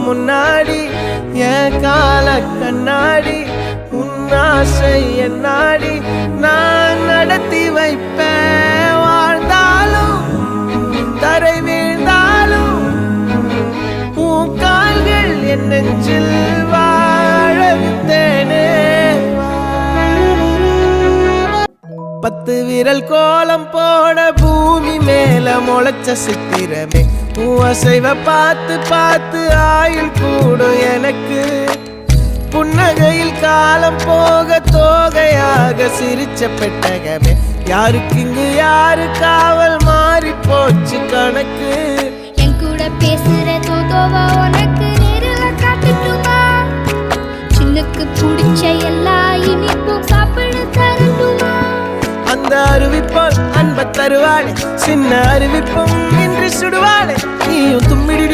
முன்னாடி என் கால கண்ணாடி உன்னாசை என்னாடி நான் நடத்தி வைப்பேன். வாழ்ந்தாலும் தரை வீழ்ந்தாலும் உன் கால்கள் என் நெஞ்சில் வாழவித்தேனே. 10 விரல் கோலம் போட பூமி மேல முளைச்ச சித்திரமே உன் அசைவ பார்த்து பார்த்து ஆயுள் கூடும் எனக்கு. புன்னகையில் காலம் போக தோகையாக சிரிச்ச பெட்டகமே யாருக்கு இங்கு யாரு காவல் மாறி போச்சு கணக்கு. என் கூட பேசுற தோதோவா உனக்கு நேரில் காட்டுட்டுமா? சின்னுக்கு பிடிச்ச எல்லா இனிப்பும் சாப்பிட தரட்டுமா? அந்த அறிவிப்பால் அன்ப தருவாளே சின்ன அறிவிப்பும் இன்று சுடுவாளே நீயும் தும்மிடி